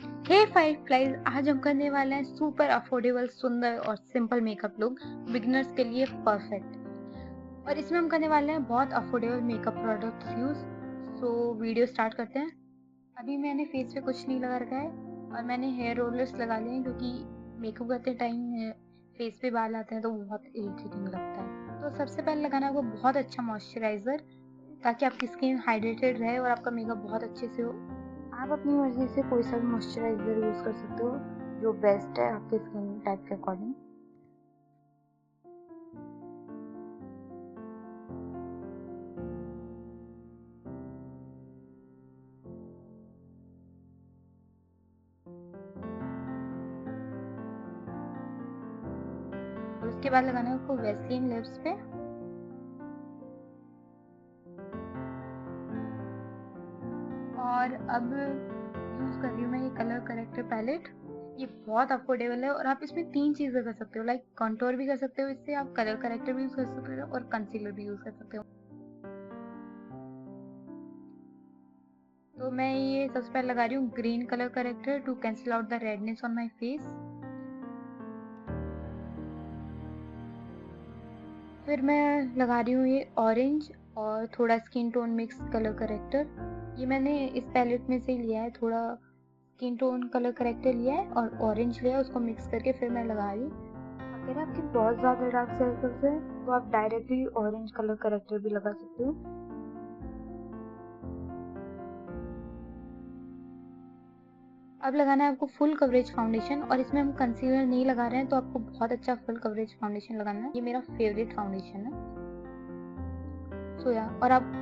हे five flies, आज हम करने वाले हैं सुपर अफोर्डेबल, सुंदर और सिंपल मेकअप लुक बिगिनर्स के लिए परफेक्ट। और इसमें हम करने वाले हैं बहुत affordable makeup products use. So video start करते हैं। अभी मैंने फेस पे कुछ नहीं लगा रखा है और मैंने हेयर रोलर्स लगा लिए हैं, क्योंकि मेकअप करते टाइम फेस पे बाल आते हैं तो बहुत इरिटेटिंग लगता है। तो सबसे पहले लगाना है वो बहुत अच्छा मॉइस्चराइजर, ताकि आपकी स्किन हाइड्रेटेड रहे और आपका मेकअप बहुत अच्छे से हो। आप अपनी मर्जी से कोई सा भी मॉइस्चराइजर यूज कर सकते हो, जो बेस्ट है आपके स्किन टाइप के अकॉर्डिंग। और उसके बाद लगाना है आपको वैसलीन लिप्स पे। और अब यूज कर रही हूँ मैं ये कलर करेक्टर पैलेट। ये बहुत अफोर्डेबल है और आप इसमें 3 चीजें कर सकते हो, लाइक कंटूर भी कर सकते हो, इससे आप कलर करेक्टर भी यूज कर सकते हो और कंसीलर भी यूज कर सकते हो। तो मैं ये सबसे पहले लगा रही हूँ green colour corrector to cancel out the redness on my face. फिर मैं लगा रही हूँ ये ऑरेंज और थोड़ा skin tone mix colour corrector. ये मैंने इस पैलेट में से ही लिया है, थोड़ा स्किन टोन कलर करेक्टर लिया है और ऑरेंज लिया है, उसको मिक्स करके फिर मैं लगा रही हूँ। अगर आपके बहुत ज़्यादा डार्क सर्कल्स हैं तो आप डायरेक्टली ऑरेंज कलर करेक्टर भी लगा सकते हो। अब लगाना है आपको फुल कवरेज फाउंडेशन, और इसमें हम कंसीलर नहीं लगा रहे हैं, तो आपको बहुत अच्छा फुल कवरेज फाउंडेशन लगाना है। ये मेरा फेवरेट फाउंडेशन है। और आप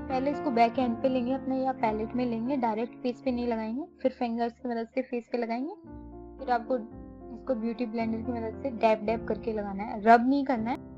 पहले इसको बैक एंड पे लेंगे अपने, या पैलेट में लेंगे, डायरेक्ट फेस पे नहीं लगाएंगे, फिर फिंगर्स की मदद से फेस पे लगाएंगे। फिर आपको इसको ब्यूटी ब्लेंडर की मदद से डैब डैब करके लगाना है, रब नहीं करना है।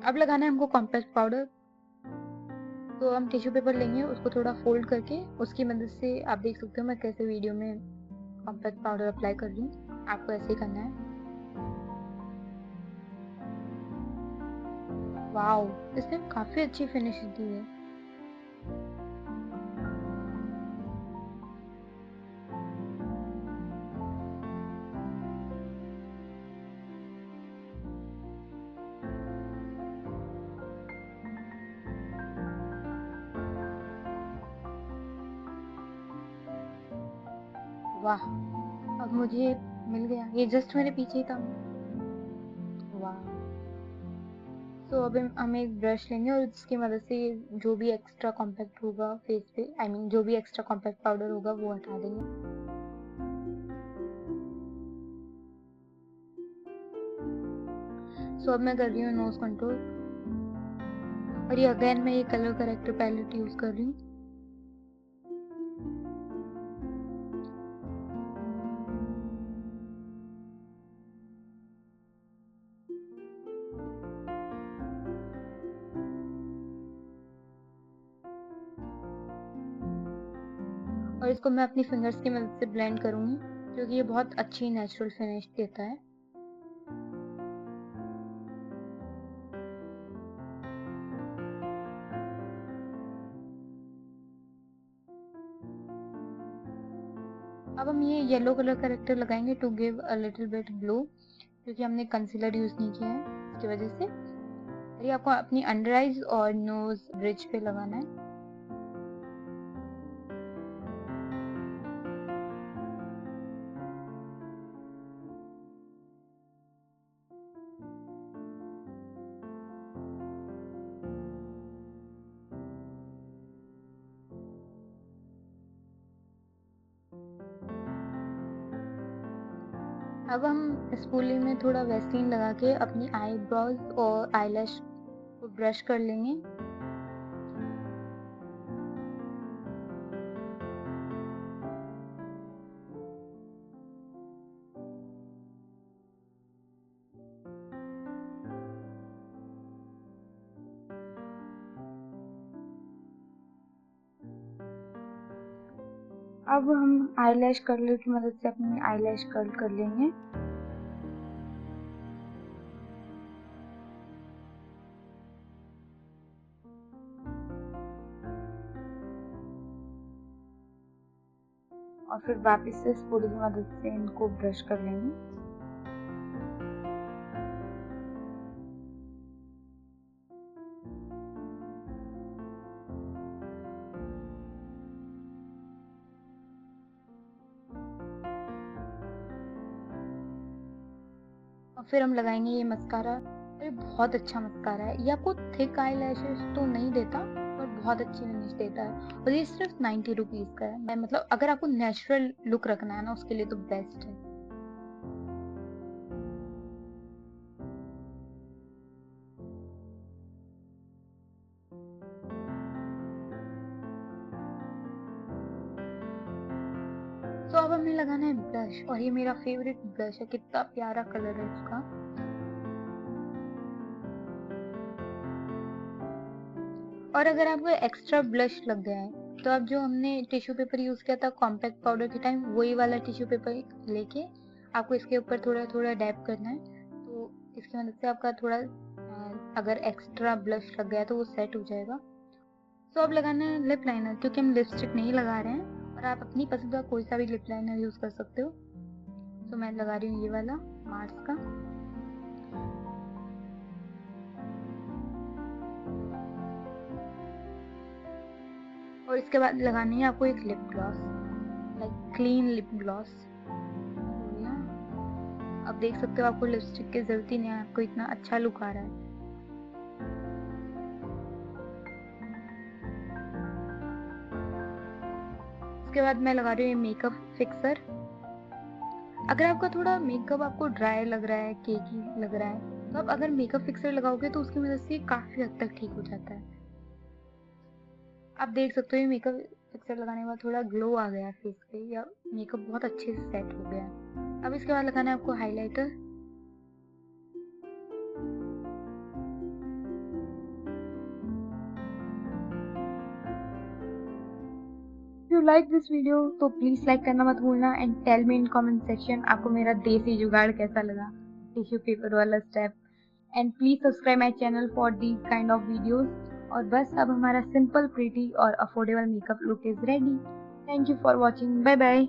अब लगाना है हमको कॉम्पैक्ट पाउडर। तो हम टिश्यू पेपर लेंगे, उसको थोड़ा फोल्ड करके उसकी मदद से, आप देख सकते हो मैं कैसे वीडियो में कॉम्पैक्ट पाउडर अप्लाई कर रही हूँ, आपको ऐसे ही करना है। वाओ, इसने काफी अच्छी फिनिश दी है। वाह, अब मुझे मिल गया, ये जस्ट मेरे पीछे ही था। वाह। तो अब हम एक ब्रश लेंगे और इसकी मदद से जो भी एक्स्ट्रा कॉम्पैक्ट होगा फेस पे, जो भी एक्स्ट्रा कॉम्पैक्ट पाउडर होगा वो हटा देंगे। अब मैं कर रही हूँ नोज कंट्रोल, और ये अगेन मैं ये कलर करेक्टर पैलेट यूज कर रही हूँ। और इसको मैं अपनी फिंगर्स की मदद से ब्लेंड करूंगी, क्योंकि ये बहुत अच्छी नेचुरल फिनिश देता है। अब हम ये येलो कलर करेक्टर लगाएंगे to give a little bit glow, क्योंकि हमने कंसीलर यूज नहीं किया है इसकी वजह से। और ये आपको अपनी अंडर आइज और नोज ब्रिज पे लगाना है। अब हम स्पूली में थोड़ा वैसलीन लगा के अपनी आईब्रोज और आईलैश को, ब्रश कर लेंगे। अब हम आईलैश कर्लर की मदद से अपनी आईलैश कर्ल कर लेंगे। और फिर वापस से स्पूली की मदद से इनको ब्रश कर लेंगे। और फिर हम लगाएंगे ये मस्कारा। और ये बहुत अच्छा मस्कारा है, ये आपको थिक आई लैशेस तो नहीं देता पर बहुत अच्छी फिनिश देता है। और ये सिर्फ 90 रुपीज़ का है। मैं मतलब अगर आपको नेचुरल लुक रखना है ना, उसके लिए तो बेस्ट है। तो अब हमें लगाना है ब्लश, और ये मेरा फेवरेट ब्लश है। कितना प्यारा कलर है इसका। और अगर आपको एक्स्ट्रा ब्लश लग गया है तो अब जो हमने टिश्यू पेपर यूज किया था कॉम्पैक्ट पाउडर के टाइम, वही वाला टिश्यू पेपर लेके आपको इसके ऊपर थोड़ा थोड़ा डैब करना है। तो इसकी मदद से आपका थोड़ा अगर एक्स्ट्रा ब्लश लग गया तो वो सेट हो जाएगा। तो अब लगाना है लिप लाइनर, क्योंकि हम लिपस्टिक नहीं लगा रहे हैं, और आप अपनी पसंद का कोई सा भी लिप लाइनर यूज कर सकते हो। तो मैं लगा रही हूँ ये वाला मार्स का। और इसके बाद लगानी है आपको एक lip gloss, like clean lip gloss. अब देख सकते हो आपको लिपस्टिक की जरूरत ही नहीं है, आपको इतना अच्छा लुक आ रहा है। उसके बाद मैं लगा रही हूँ ये मेकअप फिक्सर। अगर आपका थोड़ा मेकअप आपको ड्राई लग रहा है, केकी लग रहा है, तो आप अगर मेकअप फिक्सर लगाओगे तो उसकी मदद से काफी हद तक ठीक हो जाता है। आप देख सकते हो ये मेकअप फिक्सर लगाने के बाद थोड़ा ग्लो आ गया फेस पे, या मेकअप बहुत अच्छे से सेट हो गया। अब इसके बाद लगाना है आपको highlighter. If you like this video तो प्लीज लाइक करना मत भूलना, and tell me in comment section आपको मेरा देसी जुगाड़ कैसा लगा, टिश्यू पेपर वाला step. And please subscribe my channel for these kind of videos. और बस अब हमारा सिंपल प्रिटी और affordable makeup look is ready. Thank you for watching, bye bye.